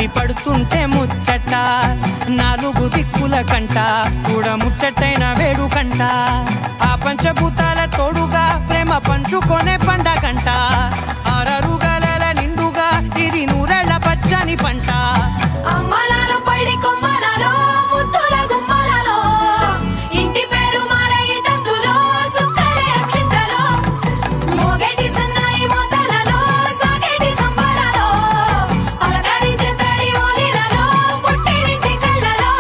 ముడి పడుతుంటే ముచ్చట నాలుగు దిక్కుల కంట చూడ ముచ్చటైన వేడుకంట ఆ పంచభూతాల తోడుగా ప్రేమ పంచుకొనే పండగంట ఆరరుగల నిండుగా ఇది నూరెళ్ళ పచ్చని పంట అమ్మలాలో పడి కొమ్మలలో ముద్దుల గుమ్మలలో ఇంటి పేరు మారయి తందులో చుక్కలే అక్షింతలో మోగేటి సన్నాయి మోతలలో సాగేటి సంబరాలో అలకరించే తడి ఓలిలలో పుట్టినింటి కళ్ళలో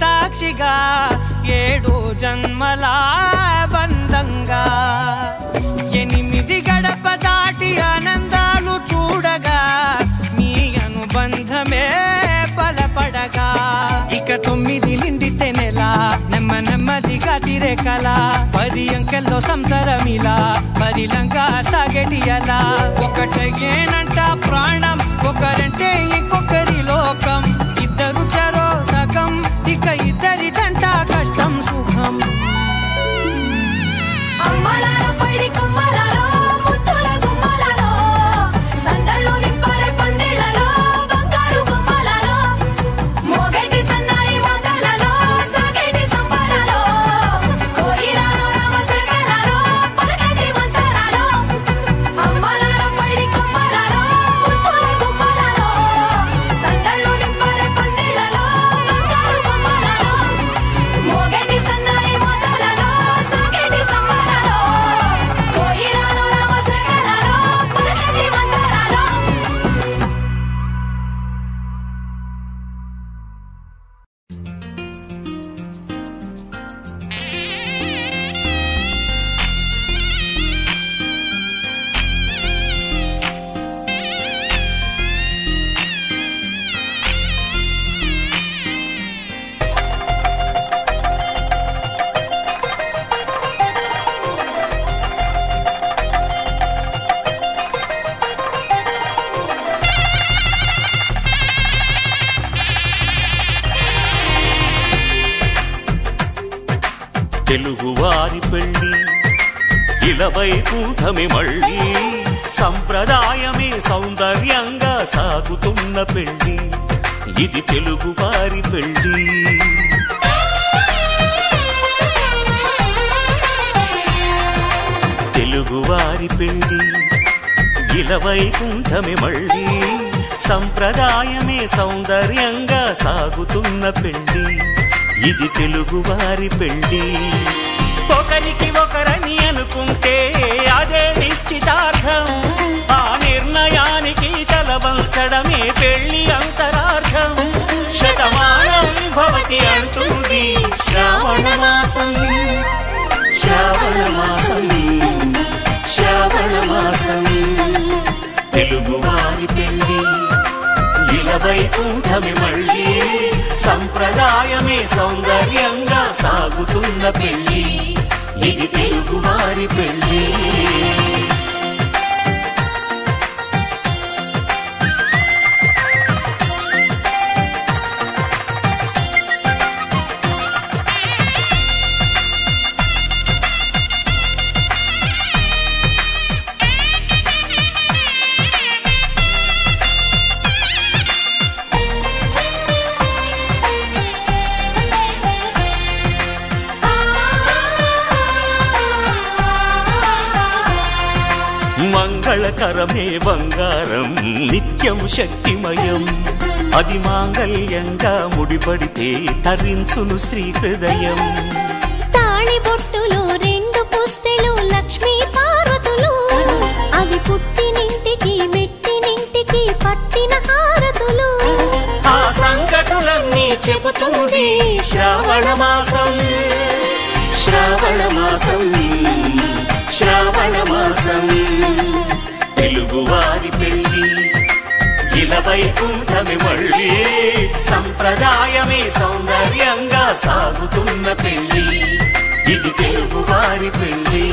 సాక్షిగా 7 జన్మల బంధంగా 8 గడప దాటి ఆనందాలు చూడగా మీ అనుబంధమే బలపడగా ఇక 9 నిండితే నెల నెమ్మదిగా తిరే కల 10 అంకెల్లో సంసారమిలా పరిలంగా సాగేటియలా ఒకటేనంట ప్రాణం ఒకరంటే ఇంకొకరి లోకం ఇద్దరు చరో సగం ఇక ఇద్దరిదంట కష్టం సుఖం అమ్మలాలో పడి కొమ్మలలో ముద్దుల గుమ్మలలో సందళ్ళు నింపరే పందిళ్ళలో బంగారు బొమ్మలలో మోగేటి సన్నాయి మోతలలో సాగేటి సంబరాలో కోయిలలో రామశకలలో పలకటి మంతరాలో అమ్మలాలో పడి కొమ్మలలో ముద్దుల గుమ్మలలో సందళ్ళు నింపరే పందిళ్ళలో బంగారు బొమ్మలలో మోగేటి సన్నాయి మోతలలో సాగేటి సంబరాలో కోయిలలో రామశకలలో పలకటి మంతరాలో తెలుగువారి పెళ్ళి ఇలవైకుంఠమి మళ్ళీ సంప్రదాయమే సౌందర్యంగా సాగుతున్న పెళ్ళి ఇది తెలుగువారి పెళ్ళి తెలుగువారి పెళ్ళి ఇలవైకుంఠమి మళ్ళీ సంప్రదాయమే సౌందర్యంగా సాగుతున్న పెళ్ళి ఇది తెలుగువారి పెళ్ళి ఒకరికి ఒకరని అనుకుంటే అదే నిశ్చితార్థం ఆ నిర్ణయానికి తలవంచడమే పెళ్ళి అంతరార్థం శతమానం భవతి అంటుంది శ్రావణ మాసం శ్రావణ మాసం శ్రావణ మాసం తెలుగువారి పెళ్ళి ఇలవైకుంఠమి మళ్ళీ సంప్రదాయమే సౌందర్యంగా సాగుతున్న పెళ్ళి ఇది తెలుగువారి పెళ్ళి మంగళకరమే బంగారం నిత్యం శక్తిమయం అది మాంగళ్యంగా ముడిపడితే తరించును స్త్రీ హృదయం తాళి బొట్టులు 2 పుస్తెలు లక్ష్మీ పార్వతులు అవి పుట్టినింటికి మెట్టినింటికి పట్టిన హారతులు ఆ సంగతులన్నీ చెబుతుంది శ్రావణ మాసం శ్రావణ మాసం శ్రావణ మాసం తెలుగువారి పెళ్ళి ఇలవైకుంఠమి మళ్ళీ సంప్రదాయమే సౌందర్యంగా సాగుతున్న పెళ్ళి ఇది తెలుగువారి పెళ్ళి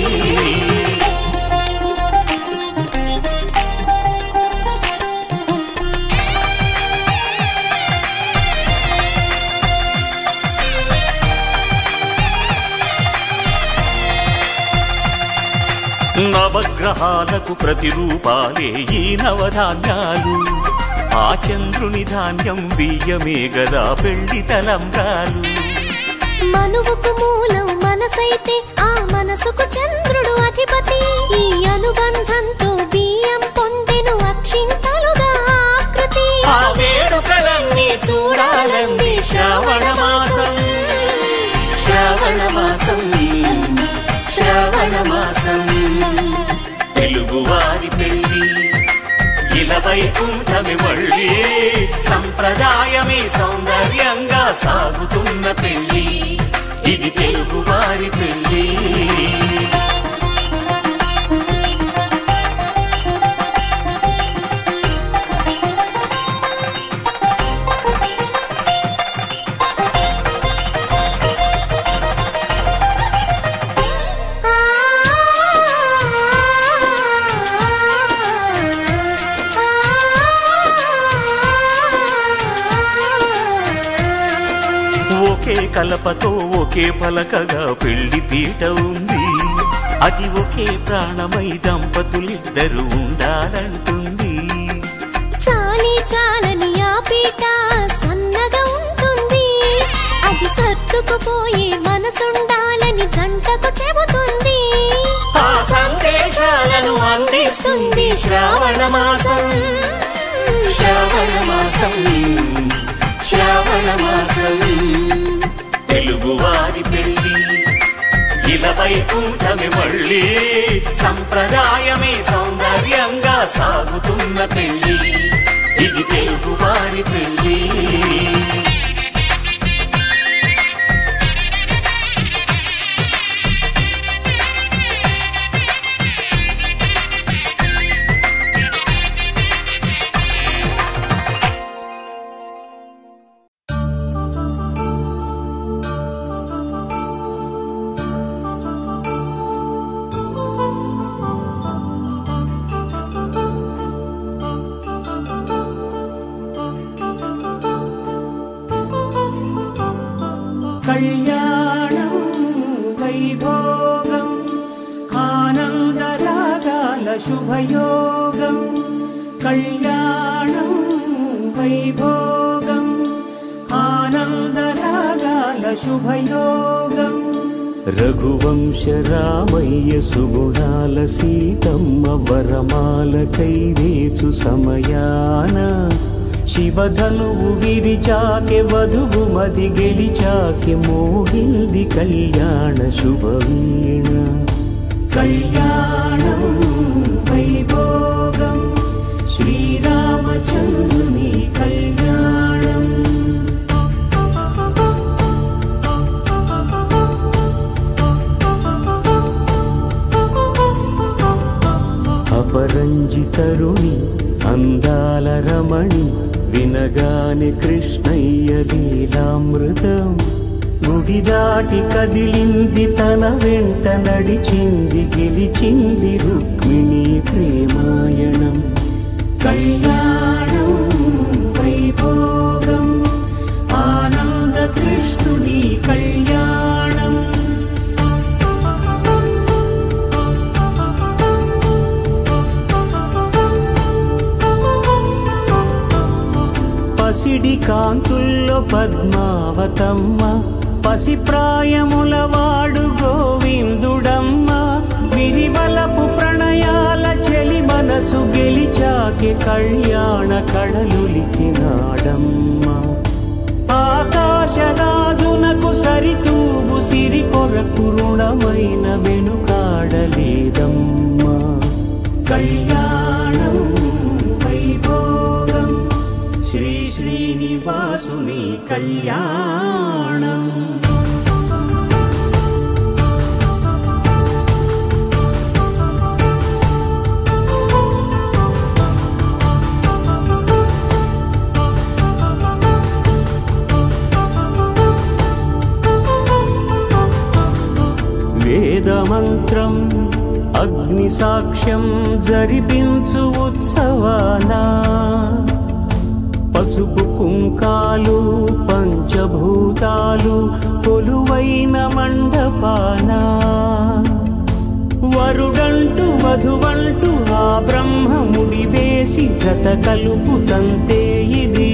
నవగ్రహాలకు ప్రతిరూపాలే ఈ నవధాన్యాలు. ఆ చంద్రుని ధాన్యం బియ్యమే గదా పెళ్లి తలంబ్రాలు. మనువుకు మూలం మనసైతే ఆ మనసుకు చంద్రుడు అధిపతి. ఈ అనుబంధంతో బియ్యం పొందెను అక్షింతలుగా ఆకృతి. ఆ వేడుకలన్నీ చూడాలంది శ్రావణ మాసం, శ్రావణ మాసం, శ్రావణ మాసం. తెలుగువారి పెళ్లి ఇలా వైకుంఠమి మళ్ళీ, సంప్రదాయమే సౌందర్యంగా సాగుతున్న పెళ్లి, ఇది తెలుగువారి పెళ్లి. ఒకే కలపతో ఒకే పలకగా పెళ్లి పీట ఉంది. అది ఒకే ప్రాణమై దంపతులిద్దరు ఉండాలంటుంది. చాలి చాలని ఆ పీట సన్నగా ఉంటుంది. అది సర్దుకుపోయే మనసుండాలని జంటకు చెబుతుంది. ఆ సందేశాలను అందిస్తుంది శ్రావణ మాసం, శ్రావణ మాసం, శ్రావణ మాసం. తెలుగువారి పెళ్లి ఇలా వైకుంఠమి మళ్ళీ, సంప్రదాయమే సౌందర్యంగా సాగుతున్న పెళ్లి, ఇది తెలుగువారి పెళ్లి. కళ్యాణం వైభోగం ఆనందరాగాల శుభయోగం. కళ్యాణం వైభోగం ఆనందరాగాల శుభయోగం. రఘువంశ రామయ్య సుగుణాల సీతమ్మ వరమాల కైవేచు సమయాన, శివధనువు విరిచాకె వధువు మది గెలిచాకె మోగింది కళ్యాణ శుభవీణ. కళ్యాణం వైభోగం శ్రీరామచంద్రుని కళ్యాణం. అపరంజి తరుణి అందాల రమణి, వినగాని కృష్ణయ్య లీలామృతం. గుడి దాటి కదిలింది తన వెంట నడిచింది, గెలిచింది రుక్మిణి ప్రేమాయణం. కళ్యాణం వైభోగం ఆనంద కృష్ణుని కళ్యాణం. పసిడి కాంతుల్లో పద్మావతమ్మ, పసిప్రాయముల వాడు గోవిందుడమ్మ. విరివలపు ప్రణయాల చెలి మనసు గెలిచాకె కళ్యాణ కళలులికినాడమ్మ. ఆకాశరాజునకు సరితూగు సిరి కొరకు రుణమైన వెనుకాడలేదమ్మ. కళ్యాణం వైభోగం శ్రీ శ్రీనివాసుని కళ్యాణం. వేదమంత్రం అగ్ని సాక్ష్యం జరిపించు ఉత్సవానా, పసుపు కుంకాలు పంచభూతాలు కొలువైన మండపాన. వరుడంటూ వధువంటూ ఆ బ్రహ్మముడి వేసి జత కలుపుతంతే ఇది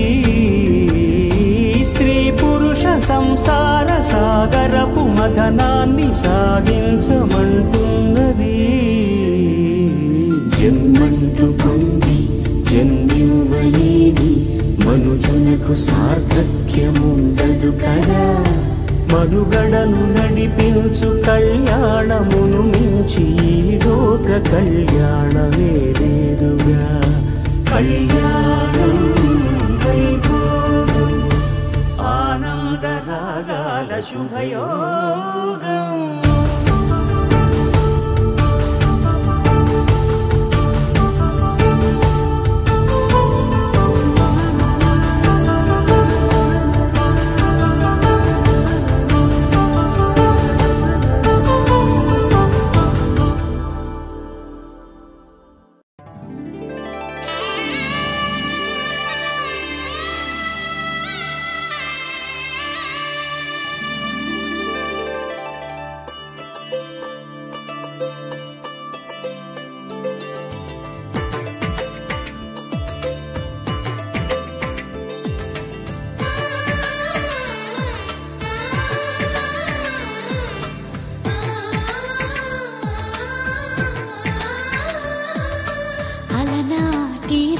స్త్రీ పురుష సంసార సాగరపు మథనాన్ని సాగించమంటున్నది. జన్మంటూ పొంది జన్మివ్వలేని మనుజునకు సార్థక్యముండదు కదా. మనుగడను నడిపించు కళ్యాణమును మించి లోక కళ్యాణమే లేదుగా. కళ్యాణం వైభోగం ఆనందరాగాల శుభయోగం.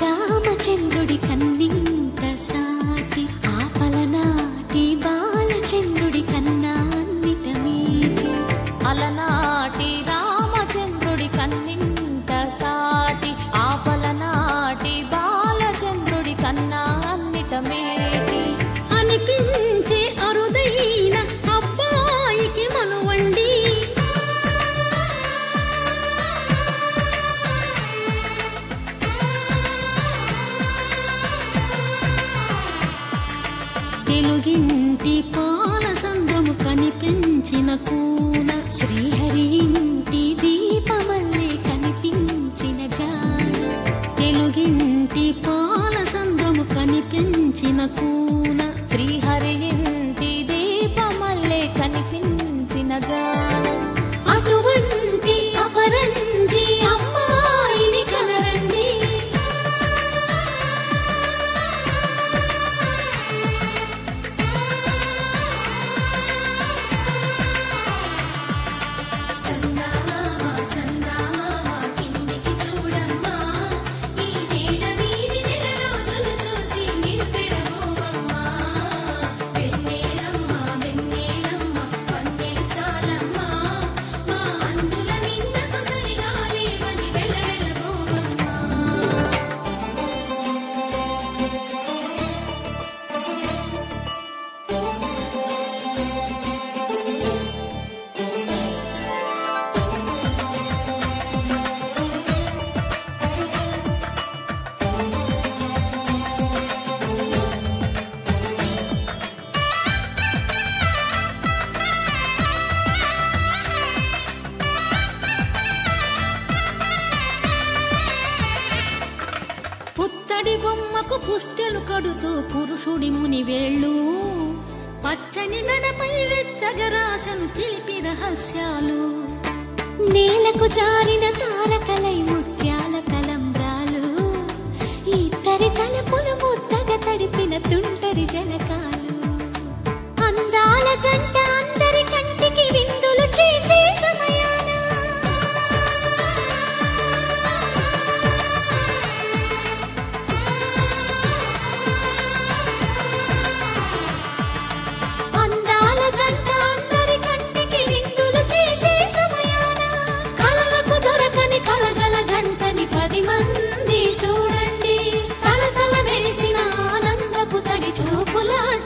రామచంద్రుడి కన్నింత సాటి ఆపలనాటి బాలచంద్రుడి కన్నా అన్నిట మీటి. అలనాటి రామచంద్రుడి కన్నింత సాటి ఆపలనాటి బాలచంద్రుడి కన్నా అన్నిట మేటి. అనిపించే అరుదైన అబ్బాయికి మనువండి తెలుగింటి పాల సంద్రము కనిపించిన కూన శ్రీహరి ఇంటి దీపమల్లే కనిపించిన జాన. తెలుగింటి పాల సంద్రము కనిపించిన కూన శ్రీహరి ఇంటి దీపమల్లే కనిపించిన జాన. అటువంటి అపరంజి అమ్మాయిని కనరండి. బొమ్మకు పుస్తెలు కడుతూ పురుషుడి ముని వేళ్ళు పచ్చని నడపై వెచ్చగరాసను చిలిపి రహస్యాలు. నేలకు జారిన తారకలై ముత్యాల తలంబ్రాలు ఇద్దరి తలపులు ముద్దగా తడిపిన తుంటరి జలకాలు. అందాల జంట అందరి కంటికి విందులు చేసే సమయాన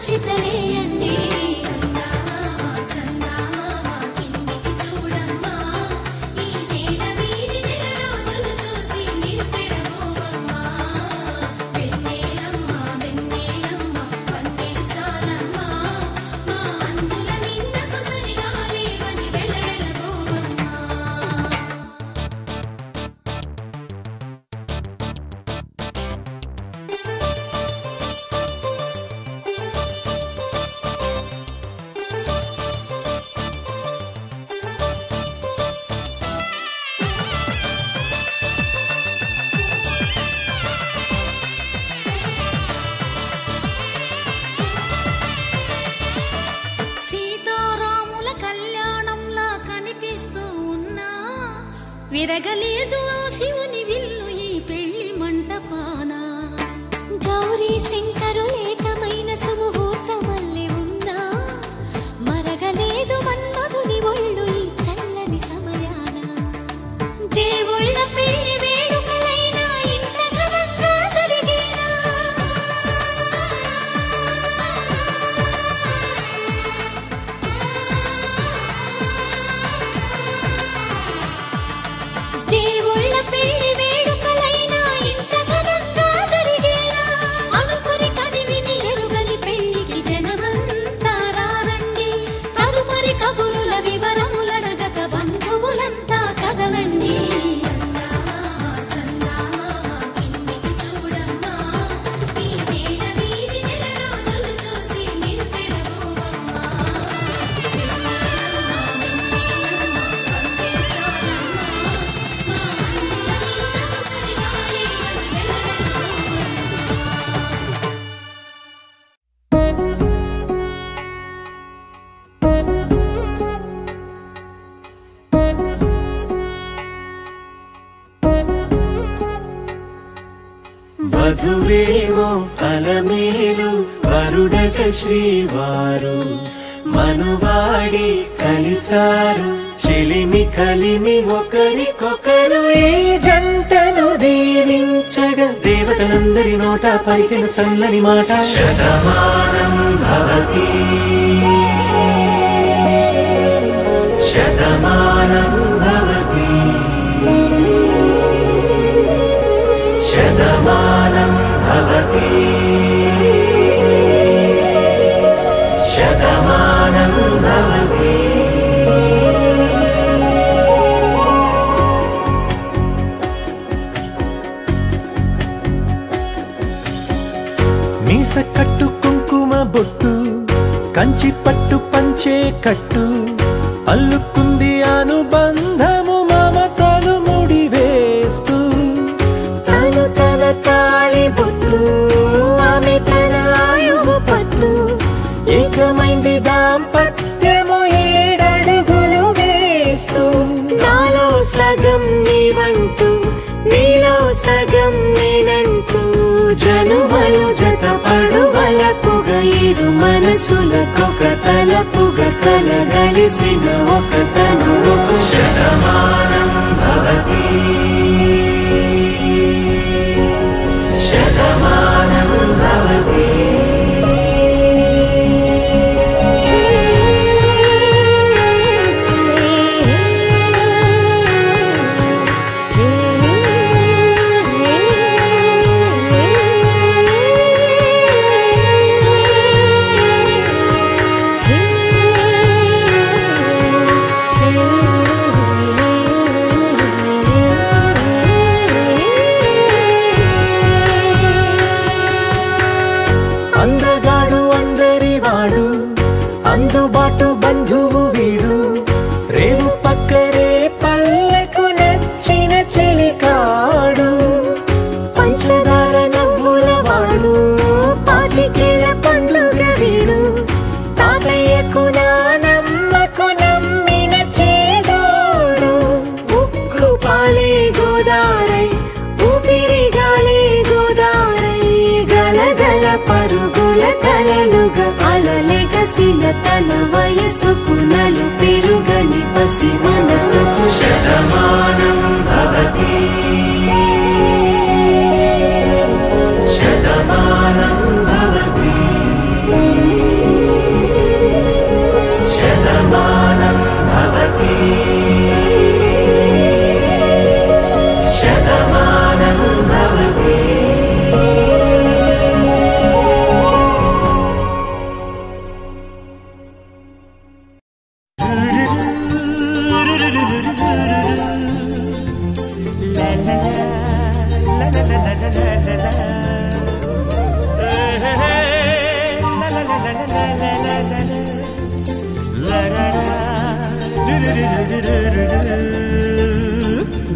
చితలేయండి. విరగలేదు ఆ శివుని విల్లు ఈ పెళ్లి మంటపాన. గౌరీ శంకరులేకమైన సుముహూర్తమల్లె ఉన్నా మరగలేదు మన్మధుని ఒళ్ళు ఈ చల్లని సమయాన. దేవుళ్ళ పెళ్లి వేడుకలైనా ఇంత ఘనంగా జరిగేనా? దేవుళ్ళ పెళ్లి వేడుకలైనా ఇంత ఘనంగా జరిగేనా? అనుకుని కదివిని ఎరుగని పెళ్లికి జనమంతా రారండి. తదుపరి కబురుల వివరములడగక బంధువులంతా కదలండి. వధువేమో అలమేలు వరుడట శ్రీవారు మనువాడి కలిసారు చెలిమి కలిమి ఒకరికొకరు ఈ జంటను దీవించగా దేవతలందరి నోట పలికిన చల్లని మాట శతమానం భవతి శతమానం భవతి శతమానం భవతి శతమానం భవతి. మీస కట్టు కుంకుమ బొట్టు కంచి పట్టు పంచే కట్టు అల్లుకుంది అనుబంధము మమతలు ముడివేస్తూ తను తన తాళి బొట్టు ఆమె తన ఆయువు పట్టు ఏకమైంది దాంపత్యము 7 అడుగులు వేస్తూ నాలో సగం నీవంటూ నీలో సగం నేనంటూ జనుమలు జత పడువలపుగ ఇరు మనసులకొక తలపుగ కలగలిసిన ఒక తను శతమానం భవతి శతమానం భవతి. అందగాడు అందరివాడు అందుబాటు బంధువు వీడు రేవు పక్కరే పల్లెకు నచ్చిన చెలికాడు పంచదార నవ్వుల వాడు పాతికేల పండుగ వీడు తాతయ్యకు నానమ్మకు నమ్మిన చేదోడు ఉక్కు పాలే గోదారై ఊపిరిగాలే గోదారై గలగల పరుగుల కలలుగా అలలెగసిన తన వయసుకు నలు పెరుగని పసి మనసుకు శతమానం భవతి శతమానం భవతి శతమానం భవతి శతమానం భవతి.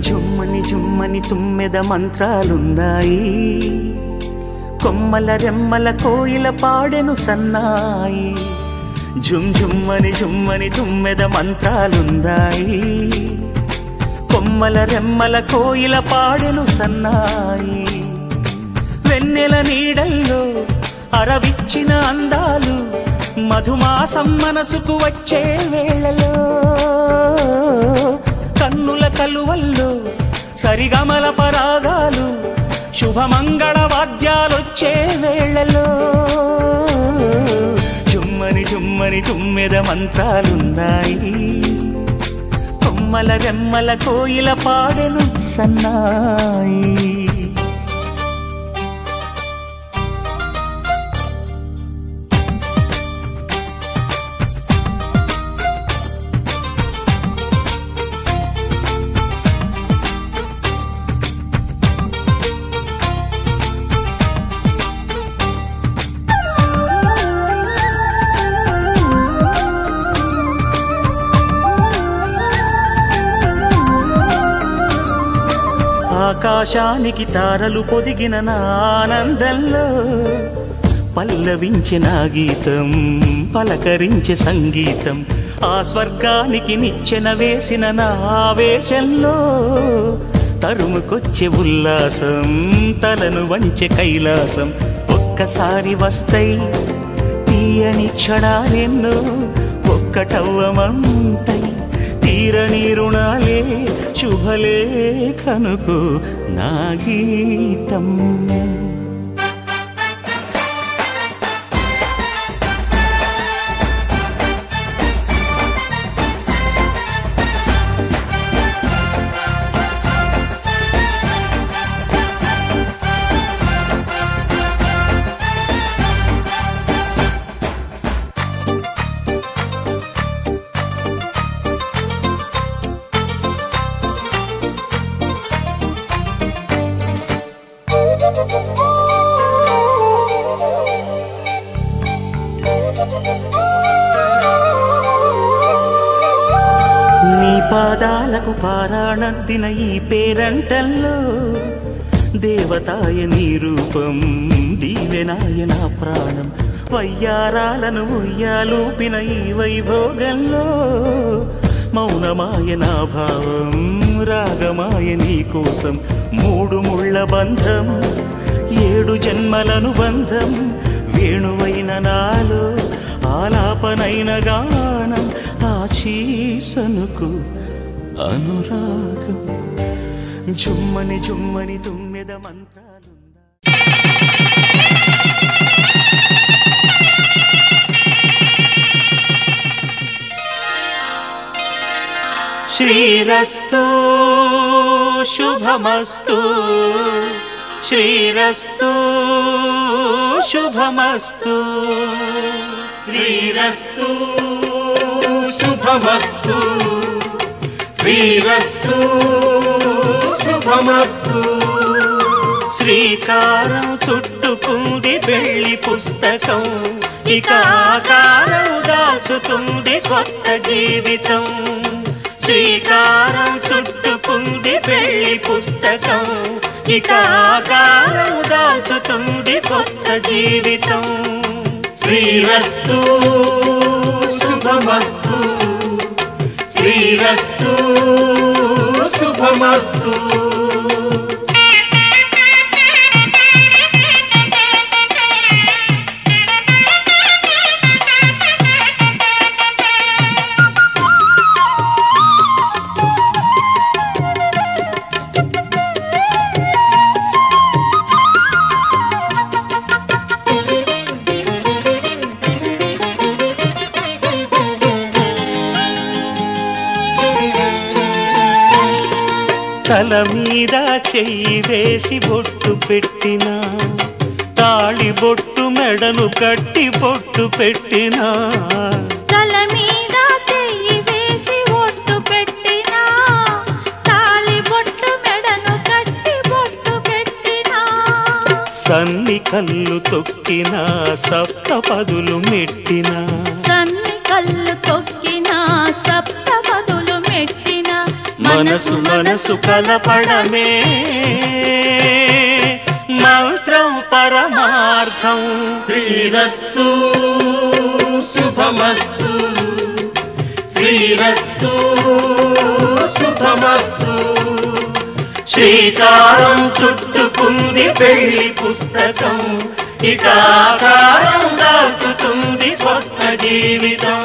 జుమ్మని జుమ్మని తుమ్మెద మంత్రాలున్నాయి కొమ్మల రెమ్మల కోయిల పాడెను సన్నాయి జుమ్ జుమ్మని జుమ్మని తుమ్మెద మంత్రాలున్నాయి కొమ్మల రెమ్మల కోయిల పాడెను సన్నాయి వెన్నెల నీడల్లో అరవిచ్చిన అందాలు మధుమాసం మనసుకు వచ్చే వేళలో కన్నుల కలువల్లో సరిగమల పరాగాలు శుభమంగళ వాద్యాలొచ్చే వేళలో జుమ్మని జుమ్మని తుమ్మెద మంత్రాలున్నాయి కొమ్మల రెమ్మల కోయిల పాడెను సన్నాయి ఆకాశానికి తారలు పొదిగిన నా ఆనందంలో పల్లవించే నా గీతం పలకరించే సంగీతం ఆ స్వర్గానికి నిచ్చెన వేసిన నా ఆవేశంలో తరుముకొచ్చే ఉల్లాసం తలను వంచే కైలాసం ఒక్కసారి వస్తాయి తీయని క్షణాలెన్నో ఒక్కటవ్వమంటాయి తీరని రుణాలే శుభలేఖనుకు నా గీతం నీ పాదాలకు పారాణద్దిన ఈ పేరంటల్లో దేవతాయ నీ రూపం దీవెనాయ నా ప్రాణం వయ్యారాలను ఉయ్యాలూపిన ఈ వైభోగంలో మౌనమాయ నా భావం రాగమాయ నీ కోసం మూడు ముళ్ళ బంధం ఏడు జన్మలను బంధం వేణువైన నాలో ఆలాపనైన గానం ఆశీసనుకు అనురాగం జుమ్మని జుమ్మని తుమ్మెద మంత్రాలున్నా శ్రీరస్తు శుభమస్తు శ్రీరస్తు శుభమస్తు శ్రీరస్తు శుభమస్తు శ్రీరస్తు శుభమస్తు శ్రీకారం చుట్టుకుంది పెళ్లి పుస్తకం ఇక ఆకారం దాచుతుంది కొత్త జీవితం శ్రీకారం చుట్టుకుంది పెళ్లి పుస్తకం ఇక ఆకారం దాచుతుంది కొత్త జీవితం శ్రీరస్తు శుభమస్తు శ్రీరస్తు శుభమస్తు తల మీద చెయ్యి వేసి బొట్టు పెట్టినా తాళి బొట్టు మెడను కట్టి బొట్టు పెట్టినా తల మీద చెయ్యి వేసి బొట్టు పెట్టినా తాళి బొట్టు మెడను కట్టి బొట్టు పెట్టినా సన్ని కళ్ళు తొక్కినా సప్త పదులు మెట్టినా సన్ని కళ్ళు తొక్కినా సప్త పదులు మెట్టినా మనసు మనసు కలపడమే మంత్రం పరమార్థం శ్రీరస్తు శుభమస్తు శ్రీరస్తు శుభమస్తు. శ్రీకారం చుట్టుకుంది పెళ్లి పుస్తకం, ఇక ఆకారం దాచుతుంది కొత్త జీవితం.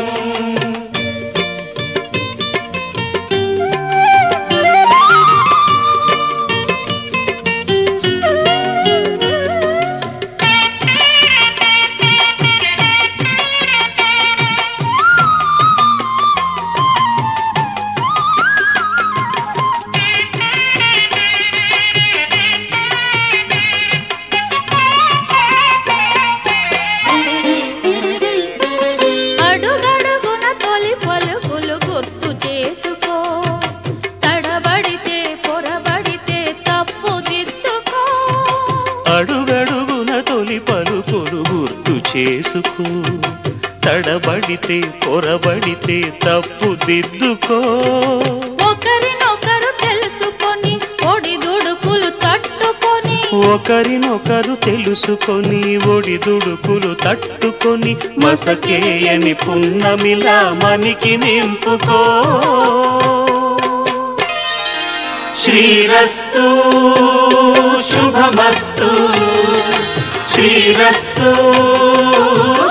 చేసుకో, తడబడితే పొరబడితే తప్పు దిద్దుకో. ఒకరినొకరు తెలుసుకొని ఒడిదుడుకులు తట్టుకొని, ఒకరినొకరు తెలుసుకొని ఒడిదుడుకులు తట్టుకొని, మసకేయని పున్నమిలా మనికి నింపుకో. శ్రీరస్తు శుభమస్తు, శ్రీరస్తు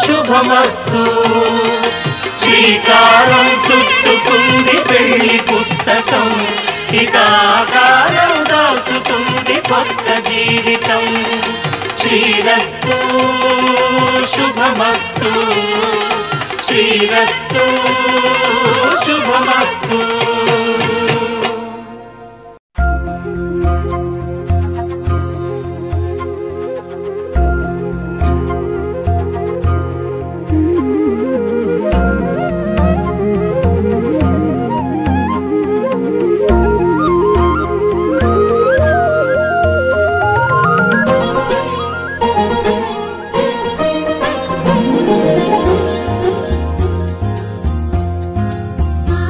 శుభమస్తు. శ్రీకారం చుట్టుకుంది పెళ్లి పుస్తకం, ఇక ఆకారం దాచుతుంది కొత్త జీవితం. శ్రీరస్తు శుభమస్తు, శ్రీరస్తు శుభమస్తు. ఆ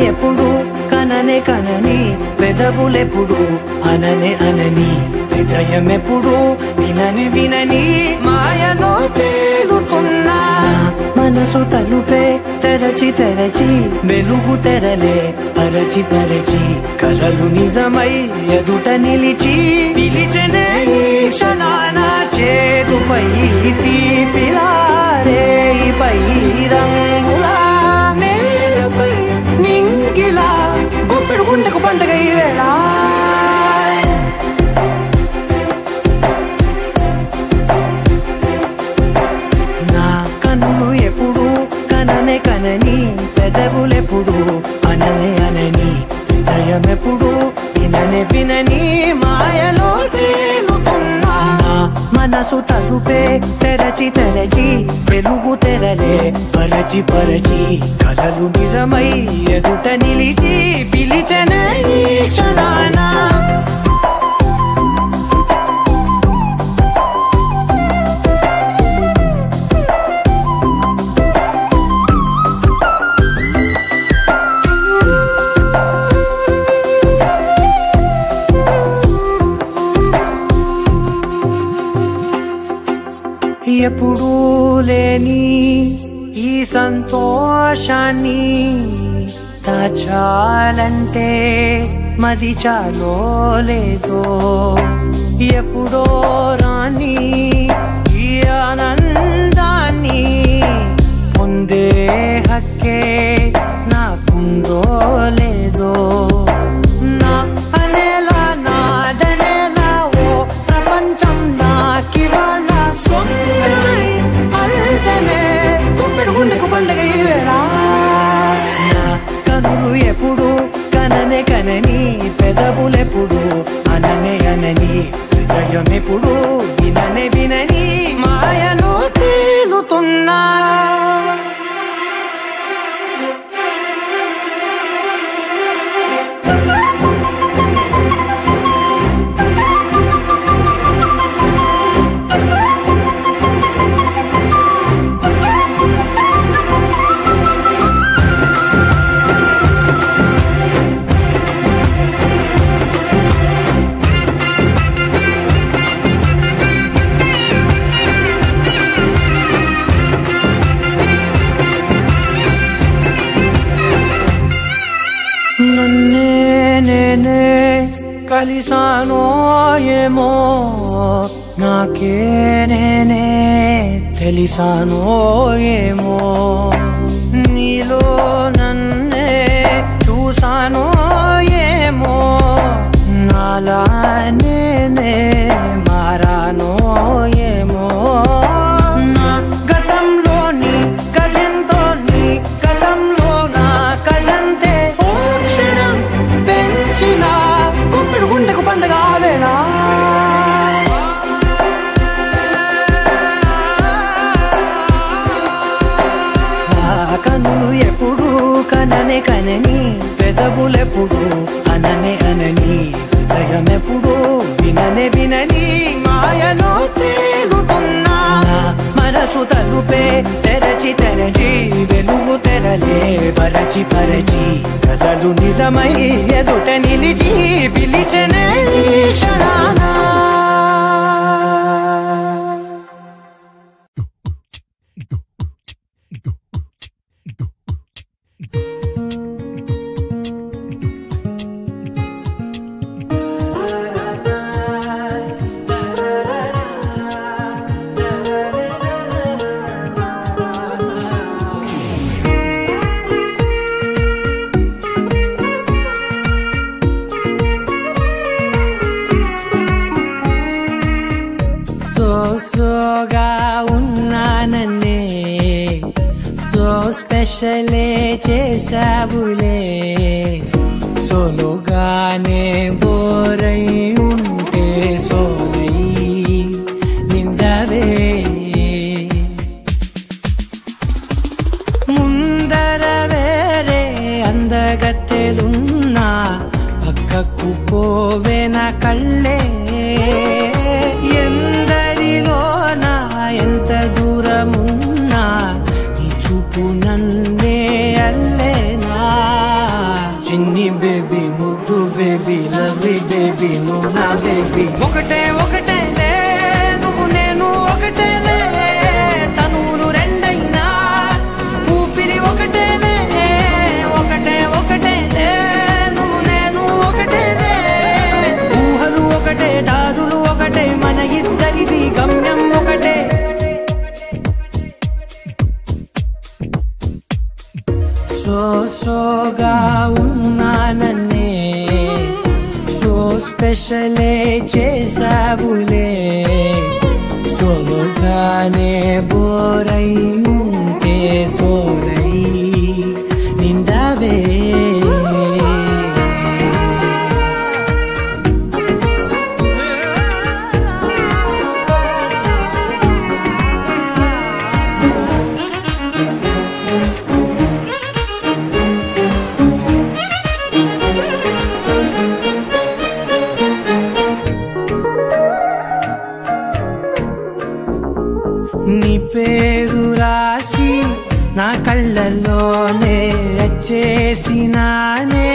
ఎప్పుడు కననే కనని పెదవులెప్పుడు అననే అనని హృదయం ఎప్పుడు వినని వినని మాయలో తేలుతున్నా మనసు తలుపే తెరచి తెరచి వెలుగు తెరలే పరచి పరచి కలలు నిజమై ఎదుట నిలిచి పిలిచెనే ఈ క్షణాన చేదుపై తీపిలారేపై రంగులా నేలపై నింగిలా గుప్పెడు గుండెకు పండుగ ఈ వేళ నా కన్ను ఎప్పుడు కననే కనని పెదవులెప్పుడు అననే అనని హృదయం ఎప్పుడు విననే వినని మాయలో తేలుతున్నా మనసు తలుపే తెరచి తెరచి వెలుగు తెరలే పరచి పరచి కలలు నిజమై ఎదుట నిలిచి పిలిచెనే ఈ క్షణాన ఎప్పుడూ లేని ఈ సంతోషాన్ని దాచాలంటే మది చాలో లేదో ఎప్పుడో రాని ఈ ఆనందాన్ని పొందే హక్కే నాకుందో లేదో నా అనేలా నాదనేలా ఓ ప్రపంచం నాకివాళ కనులు ఎప్పుడు కననే కనని పెదవులెప్పుడు అననే అనని హృదయం ఎప్పుడు విననే వినని మాయలో తేలుతున్నా నేనే కలిసానో ఏమో నాకే నేనే తెలిసానో ఏమో నీలో నన్నే చూసానో ఏమో నాలా నేనే మారానో ఏమో నా గతంలోని గతంతో నీ గతంలో నా కదంతే పెంచిన గుప్పెడు గుండెకు పండుగ ఆవేళ కన్నులు ఎప్పుడు కననే కనని పెదవులెప్పుడు అననే అనని హృదయం ఎప్పుడు విననే వినని మాయలో తేలుతున్నా మనసు తలుపే తెరచి తెరచి వెలుగు తెరలే పరచి పరచి కలలు నిజమై ఎదుట నిలిచి పిలిచెనే ఈ క్షణాన సోగా ఉన్నానన్నే సో స్పెషలే చేసావులే సోలోగానే బోరై ఉంటే సోలై నిందవే ముందర వేరే అందగత్తెలున్నా పక్కకు పోవే నా కళ్ళే ఎందరిలోనా ఎంత దూరమున్నా నీ చూపు నన్నే అల్లేనా సోగా ఉన్నానన్నే సో స్పెషలే చేసావులే సోలోగానే బోరై ఉంటే సోలై నిండావే నీ పేరు రాసి నా కళ్ళల్లోనే వచ్చేసినానే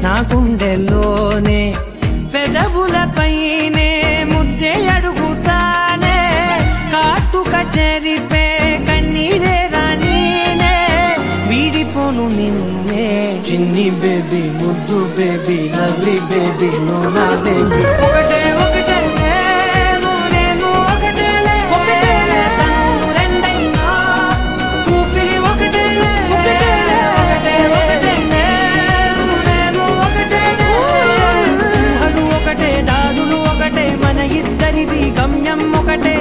నా గుండెల్లోనే పెదవులపైనే ముద్దే అడుగుతానే కాటుక చెరిపే కన్నీరే రానీనే వీడిపోను నిన్నే చిన్ని బేబీ ముద్దు బేబీ లవ్లీ బేబీ నోనా బేబీ ఒకటే ఒకటే గమ్యం ఒకటే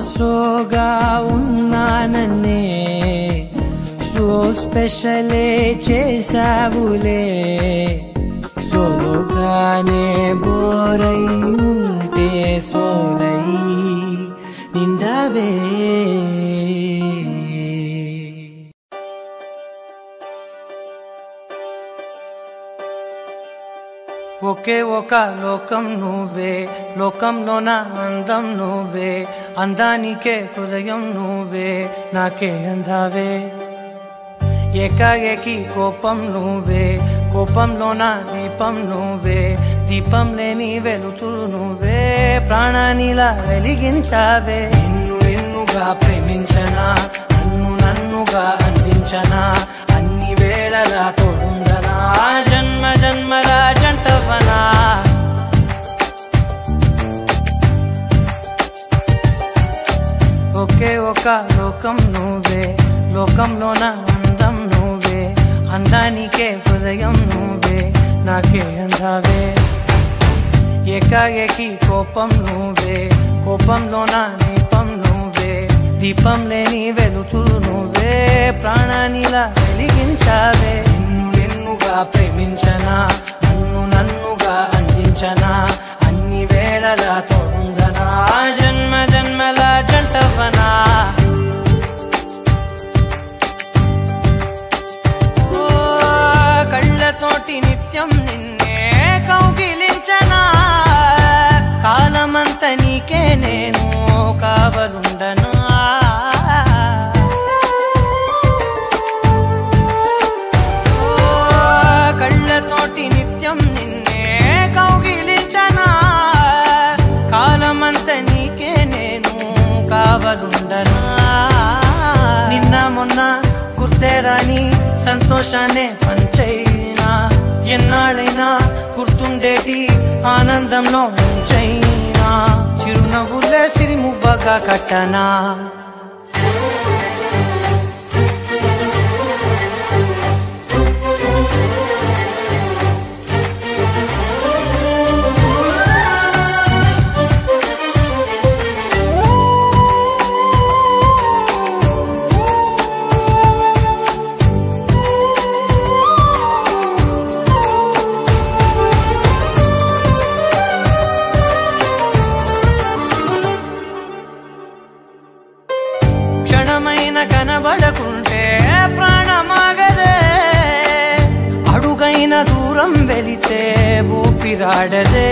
సోగా ఉన్నానన్నే సో స్పెషలే చేసావులే సోలోగానే బోరై ఉంటే సోలై నిండావే ఒకే ఒక లోకం నువ్వే లోకంలో నా అందం నువ్వే అందానికే హృదయం నువ్వే నాకే అందావే ఏకాఏకి కోపం నువ్వే కోపంలో నా దీపం నువ్వే దీపం లేని వెలుతురు నువ్వే ప్రాణానిలా వెలిగించావే నిన్ను నిన్నుగా ప్రేమించనా నన్నుగా అందించనా అన్ని వేళలా తోడుందనా జన్మ జన్మల జంటవనా ఒకే ఒక లోకం నువ్వే లోకంలో నా అందం నువ్వే అందానికే హృదయం నువ్వే నాకే అందావే ఏకాఏకి కోపం నువ్వే కోపంలో నా దీపం నువ్వే దీపం లేని వెలుతురు నువ్వే ప్రాణానిలా వెలిగించావే నిన్ను నిన్నుగా ప్రేమించనా నన్నుగా అందించనా అన్ని వేళలా తోడుందనా జన్మ జన్మల జంటవనా కళ్ళతోటి నిత్యం నిన్నే కౌగిలించనా కాలమంత నీకే నేను కావలుండనా కళ్ళతోటి నిత్యం నిన్నే కౌగిలించనా కాలమంత నీకే నేను కావలుండనా నిన్న మొన్న గుర్తేరాని సంతోషాన్ని పంచైనా ఎన్నాళ్ళైనా గుర్తుండేటి ఆనందంలో ముంచైనా చిరునవ్వులే సిరిముబ్బగా కట్టనా కనబడకుంటే ప్రాణమాగదే అడుగైన దూరం వెళితే ఊపిరాడదే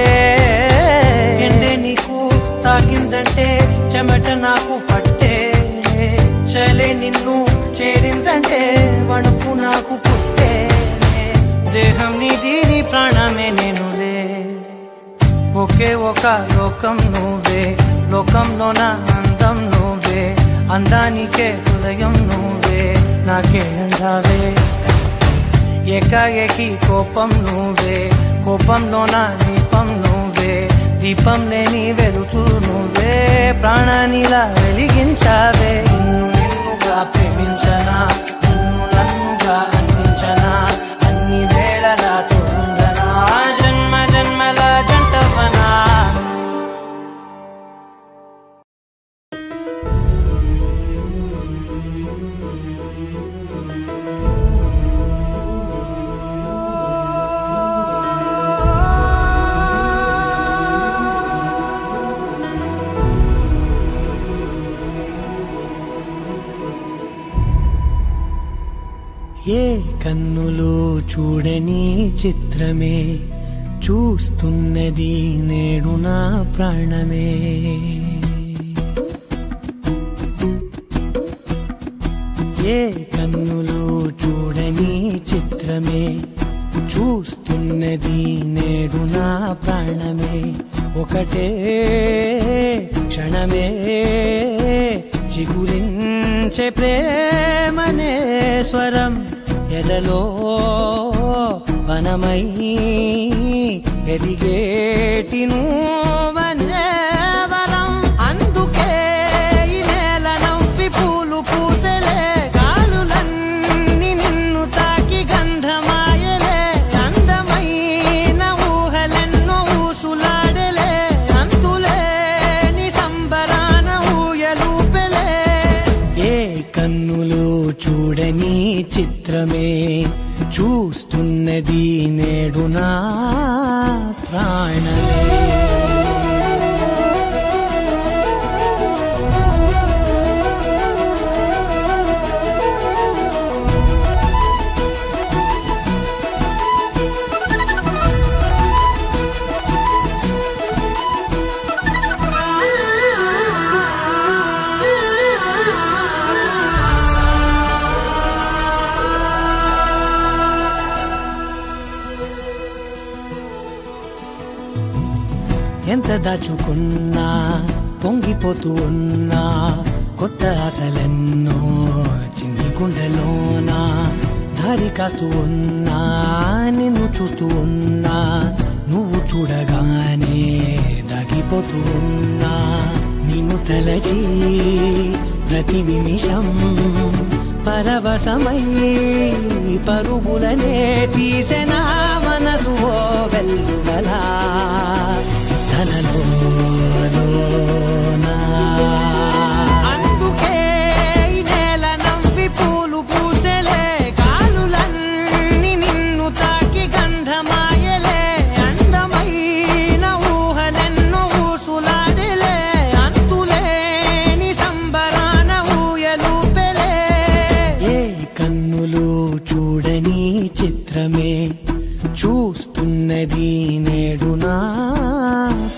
ఎండే నీకు తాకిందంటే చెమట నాకు పట్టే చలే నిన్ను చేరిందంటే వణుకు నాకు పుట్టే దేహం నీది నీ ప్రాణమే నేనులే ఒకే ఒక లోకం నువ్వే లోకంలో నా అందం నువ్వే అందానికే హృదయం నువ్వే నాకే అందావే ఏకాఏకి కోపం నువ్వే కోపంలో నా దీపం నువ్వే దీపం లేని వెలుతూ నువ్వే ప్రాణానిలా వెలిగించావే నిన్నుగా ప్రేమించనా నిన్ను నన్నుగా అందించనా అన్ని వేళలా తోందనా జన్మ జన్మల జంటవనా ఏ కన్నులు చూడని చిత్రమే చూస్తున్నది నేడు నా ప్రాణమే ఏ కన్నులు చూడని చిత్రమే చూస్తున్నది నేడు నా ప్రాణమే ఒకటే క్షణమే చిగురించే ప్రేమనే స్వరం ఎదలో వనమై ఎదిగేటి నువ్వనే వరం అందుకే ఈ నేల నవ్వి పూలు పూసలే గాలులన్నీ నిన్ను తాకి గంధమాయలే అందమైన ఊహలెన్నో ఊసులాడలే అంతులేని సంబరాన ఊయలూపెలే ఏ కన్నులు చూడని చిత్రమే చూస్తున్నది నేడు నా ప్రాణమే ఎంత దాచుకున్నా పొంగిపోతూ ఉన్నా కొత్త ఆశలెన్నో చిన్ని గుండెలోనా దారి కాస్తూ ఉన్నా నిన్ను చూస్తూ ఉన్నా నువ్వు చూడగానే దాగిపోతూ ఉన్నా నిన్ను తలచి ప్రతి నిమిషం పరవశమై పరుగులనే తీసెనా మనసు ఓ వెల్లువలా అందుకే ఈ నేల నవ్వి పూలు పూసలే గాలులన్నీ నిన్ను తాకి గంధమాయలే అందమైన ఊహలెన్నో ఊసులాడలే అంతులేని సంబరాన ఊయలూపెలే ఏ కన్నులు చూడని చిత్రమే చూస్తున్నది నేడు నా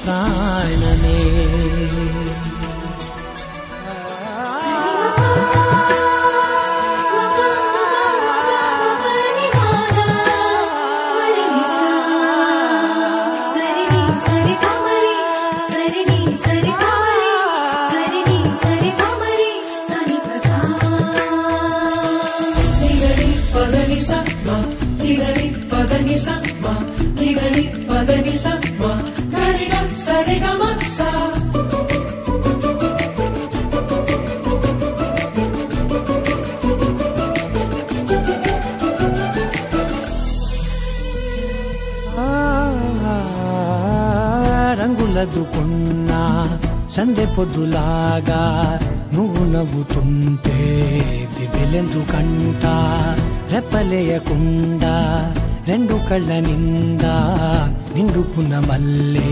ప్రాణమే రంగులదుకున్నా సందె పొద్దులాగా నువ్వు నవ్వుతుంటే దివ్యలెందుకంట రెప్పలేయకుండా రెండు కళ్ళ నిండా నిండుకున్న మల్లే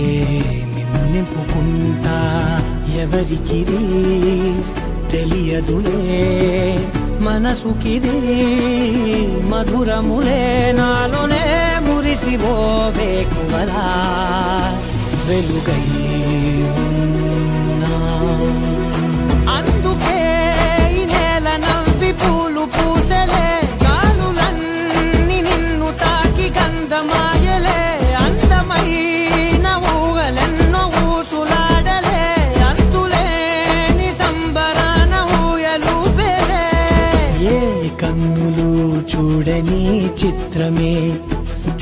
నిన్ను నింపుకుంటా ఎవరికిది తెలియదులే మనసుకిది మధురములే నాలోనే మురిసివో వేకువలా వెలుగై ఉన్నా అందుకే ఈ నేల నవ్వి పూలు పూసలే గాలులన్నీ నిన్ను తాకి గంధమాయలే అందమైన ఊగలెన్నో ఊసులాడలే అంతులేని సంబరాన ఊయలూపెలే ఏ కన్నులు చూడని చిత్రమే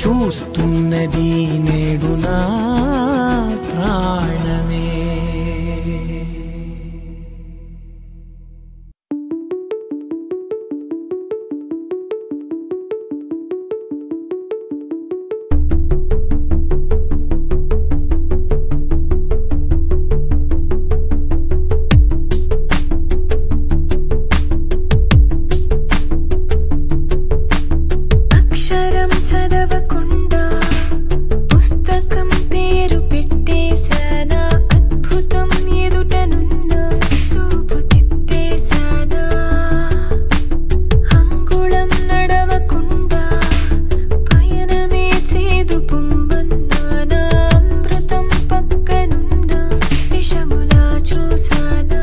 చూస్తున్నది నేడు నా ప్రాణమే. చదవకుండా పుస్తకం పేరు పెట్టేశానా, అద్భుతం ఎదుటనున్న చూపు తిప్పేశానా, అంగుళం నడవకుండా పయనమే చేదు పొమ్మన్నానా, అమృతం పక్కనున్న విషములా చూసానా.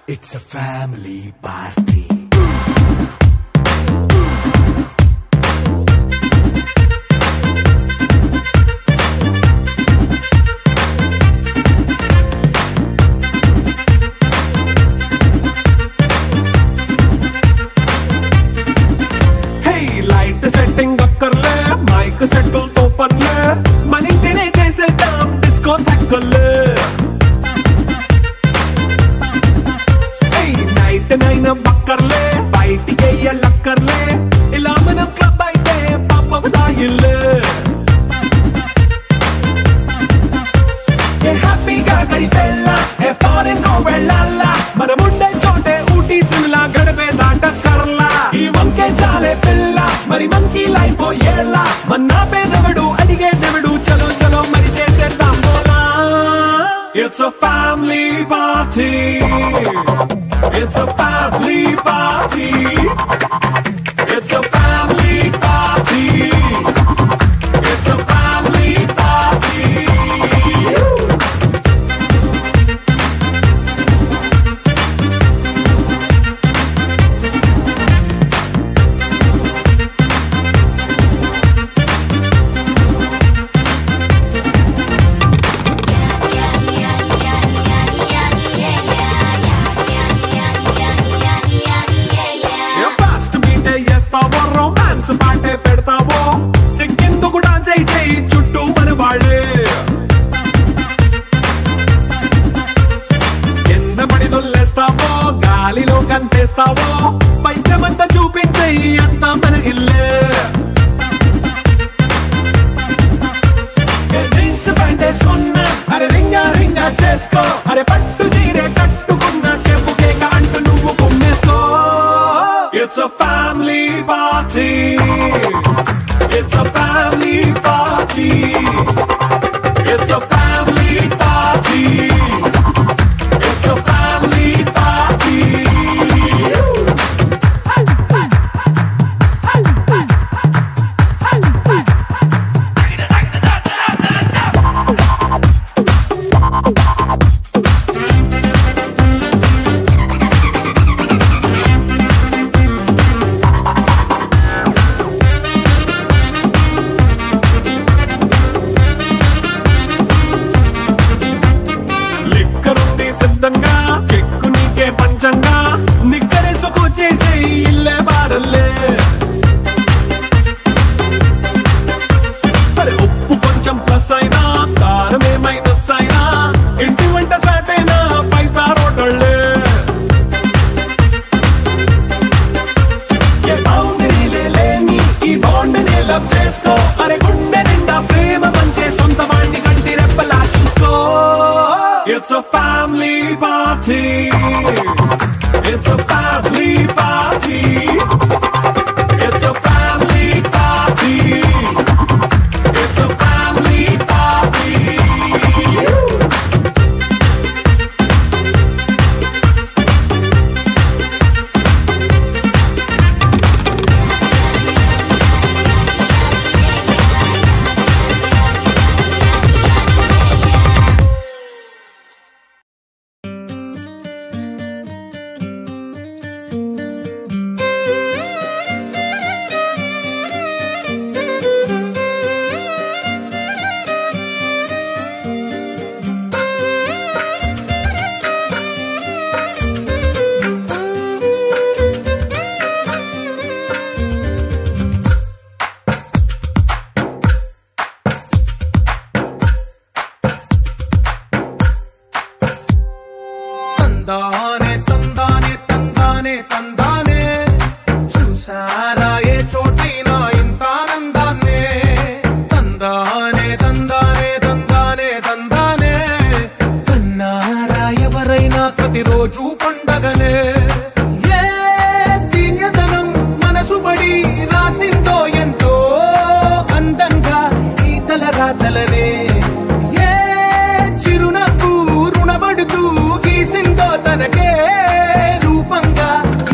It's a family party. Hey, light setting akkarle, mic settle to panle, manintene chesedam disco thakkale. నైన బక్కర్లే బయటికి లక్కర్లే ఇలా మనం క్లబ్ అయితే పాపం దాయిల్లే హ్యాపీగా గడిపెళ్ళ ఏ ఫారెన్ నో వెళ్ళాల మనముండే చోటే ఊటీ సిమ్లా గడపే దాటక్కర్లా ఈ వంకే చాలే పిల్ల మరి మంకీ లైఫ్ ఏళ్ళ మన్నా పేదవడు అడిగే దేవుడు చలో చలో మరి చేసేద్దాం బోలా. It's a family party. It's a family party. It's a family party. It's a family party. Dance పాటే పెడతావో సిగ్గెందుకు డాన్స్ అయి చేయి చుట్టూ మన వాళ్ళే కింద పడి దొల్లేస్తావో గాలిలో కంటేస్తావో పైచమంతా చూపించేయి అంతా మన ఇల్లే జీన్స్ ప్యాంట్ వేసుకున్నా అరే రింగా రింగా చేసుకో అరే పట్టు చీరే కట్టుకున్నా చెప్పు కేక అంటూ నువ్వు కుమ్మేసుకో It's a family party. It's a family party. It's a family party. It's a family party. కెక్కు నీకే పంచంగా నిక్కరేసుకు చేసే ఇల్లే బారల్లే అరే ఉప్పు కొంచెం ప్లస్ అయినా కారమే మైనస్ అయినా ఇంటి వంట సాటైనా 5 స్టార్ హోటళ్ళే ఏ బౌండరీలే లేని ఈ బాండ్నే లవ్ చేసుకో అరే గుండె నిండా ప్రేమ పంచే సొంత వాణ్ణి కంటి రెప్పలా చూసుకో It's a family party. It's a family party. It's a family party. It's a family party. ప్రతిరోజు పండగనే ఏ తీయదనం మనసు పడి రాసిందో ఎంతో అందంగా ఈ తలరాతలనే ఏ చిరునవ్వు రుణపడుతూ గీసిందో తనకే రూపంగా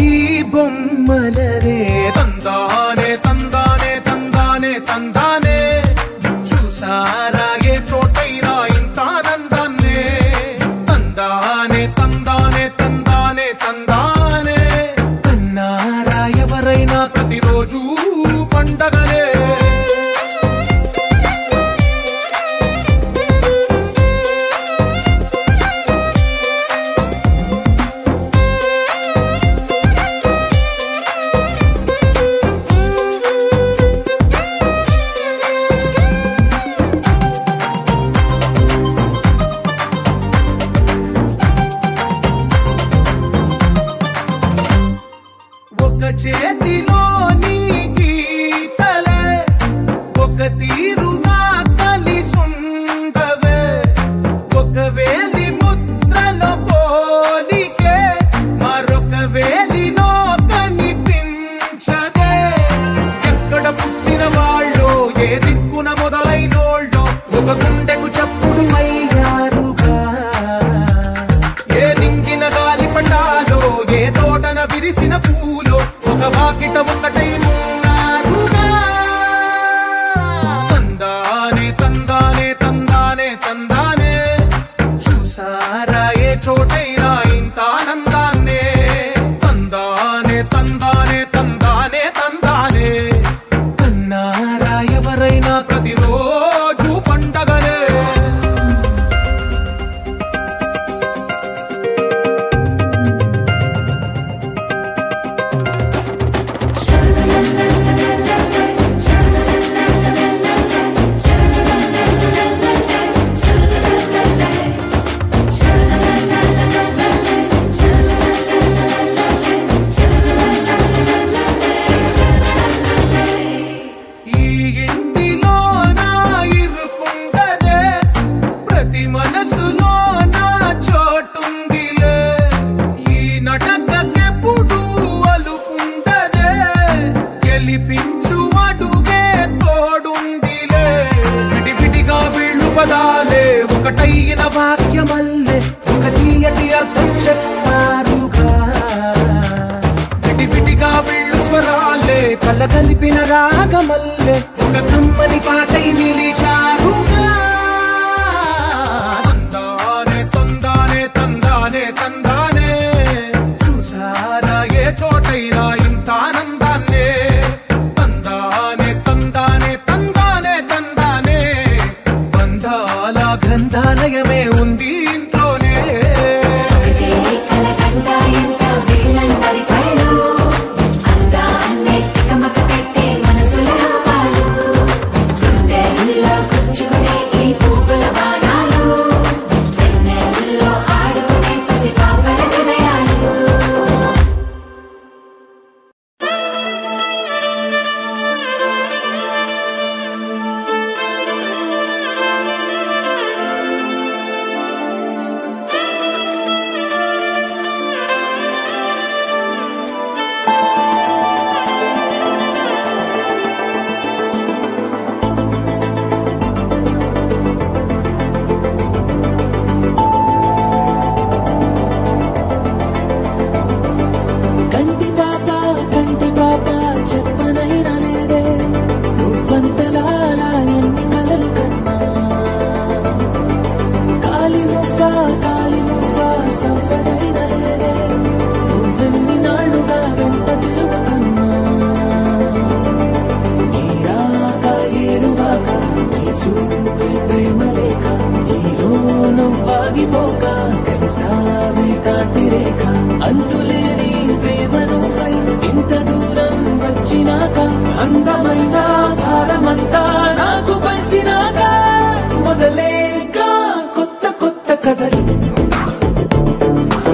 ఈ బొమ్మలనే తందానే తందానే తందానే తందానే చూసారా ఏ చోటైనా ఇంత ఆనందాన్నే తందానే తందానే తందానే తందానే కన్నారా ఎవరైనా ప్రతిరోజు పండగనే చేతిలో నీ గీతలే ఒక తీరుగా కలిసుండవే ఒక వేలి ముద్రలో పోలికే మరొక వేలిలో కనిపించదే ఎక్కడ పుట్టిన వాళ్ళో ఏ దిక్కున మొదలైనోళ్ళో ఒక గుండెకు చప్పుడు అయ్యారుగా ఏ దింగిన గాలి పటాలో ఏ తోటన విరిసిన పూలో ఒక వాకిట ఒకటై ఉన్నారుగా తందానే తందానే తందానే తందానే చూసారా ఏ చోటైనా ఇంత ఆనందాన్నే తందానే తందానే తందానే తందానే కన్నారా ఎవరైనా ప్రతిరోజు పండగనే Sha కళ్ళ కలిపిన రాగమల్లె ఒక కమ్మని పాటై నిలిచారుగా తందానే తందానే తందానే తందానే చూసారా ఏ చోటైనా ఇంత ఆనందాన్నే తందానే తందానే తందానే తందానే బంధాల గ్రంథాలయమే ఉంది ఇంట్లోనే అంతులేని ప్రేమను ఇంత దూరం వచ్చినాక అందమైన భారమంతా నాకు పంచినాక మొదలేక కొత్త కొత్త కథలు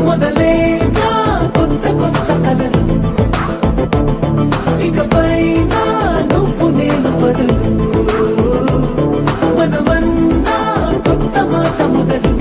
మొదలేక కొత్త కొత్త కథలు ఇకపై నువ్వు నేను బదులు మనమన్నా కొత్త మాట మొదలు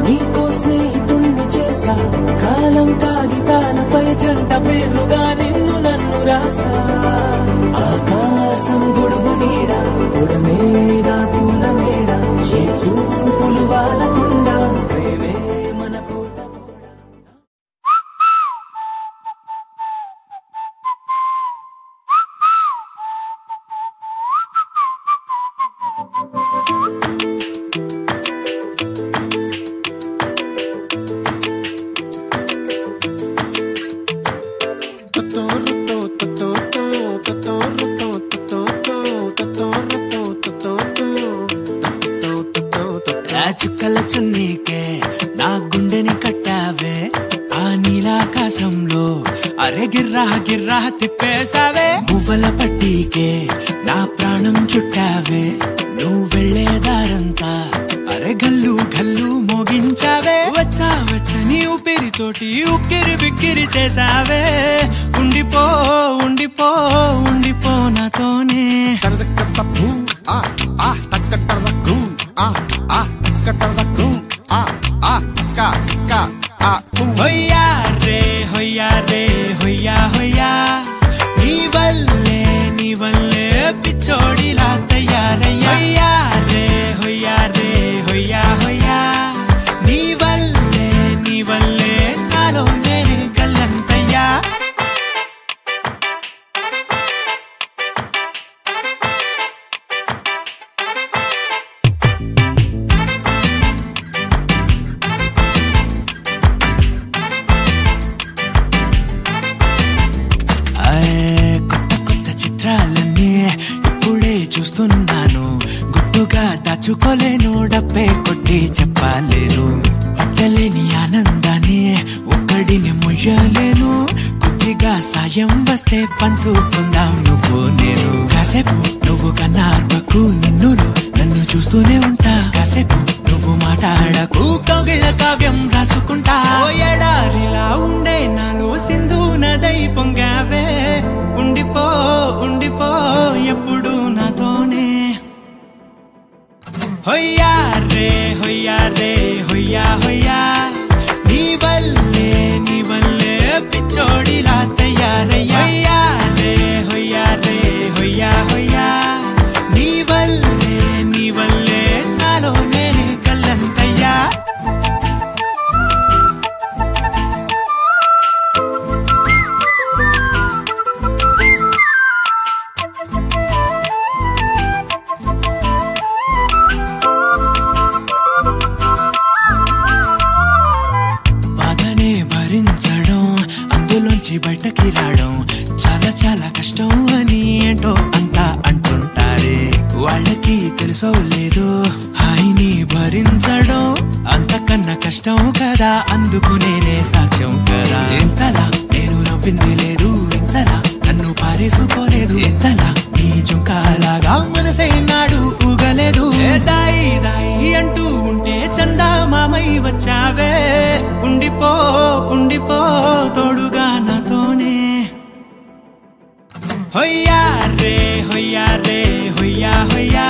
నీకో స్నేహితుణ్ణి చేసా కాలం కాగితాలపై జంట పేర్లుగా నిన్ను నన్ను రాసా ఆకాశం గొడుగు నీడ పొడమేడా పూల మేడ ఏ చూపులు వాలకుండా ప్రేమే మన కోట చుక్కల చున్నీకే నా గుండెని కట్టావే ఆ నీలాకాశంలో అరే గిర్రా గిర్రా తిప్పేసావే మువ్వల పట్టీకే నా ప్రాణం చుట్టావే నువ్వు వెళ్లే దారంతా అరే గల్లు గల్లు మోగి ఉక్కిరి బిక్కిరి చేసావే ఉండిపో ఉండిపో ఉండిపో నాతోనే హొయ్యా రే హొయ్యా రే హొయ్యా హొయ్యా నీ వల్లే పిచ్చోడిలా తయారయ్యా హొయ్యా రే హొయ్యా హొయ్యా నీ వల్లే నాలో నేనే గల్లంతయ్యా కొత్త చిత్రాలన్నీ ఇప్పుడే చూస్తున్నాను గుట్టుగా దాచుకోలేను డబ్బే కొట్టి చెప్పలేను పట్టలేని ఆనందాన్ని ఒక్కడిని ముయ్యలేను కొద్దిగా సాయం వస్తే పంచుకుందాం నువ్వు నేను కాసేపు నువ్వు కన్నార్పకు నిన్నులు నన్ను చూస్తూనే ఉంటా కాసేపు నువ్వు మాట్లాడకు కౌగిళ్ళ కావ్యం రాసుకుంటా ఎడారిలా ఉండే నాలో సింధు నదై పొంగావే ఉండిపో ఉండిపో ఎప్పుడు నాతోనే హొయ్యా రే హొయ్యా రే హొయ్యా హొయ్యా నీ వల్లే పిచ్చోడిలా తయారయ్యా హొయ్యా రే హొయ్యా హొయ్యా నీ వల్లే నాలో నేనే గల్లంతయ్యా బాధనే భరించడం అందులోంచి బయటకి రావడం చాలా చాలా కష్టం అని ఏంటో అంతా అంటుంటారే వాళ్ళకి తెలుసో లేదో హాయిని భరించడం అంతకన్నా కష్టం కదా అందుకు నేనే సాక్ష్యం కదా ఎంతలా నేను నవ్వింది లేదు ఎంతలా నన్ను పారేసుకోలేదు ఎంతలా నీ జుంకాలాగా మనసే నాడు ఊగలేదు దాయి దాయి అంటూ ఉంటే చందా మామై వచ్చావే ఉండిపో ఉండిపో తోడుగా నాతోనే హొయ్యా రే హొయ్యా రే హొయ్యా హొయ్యా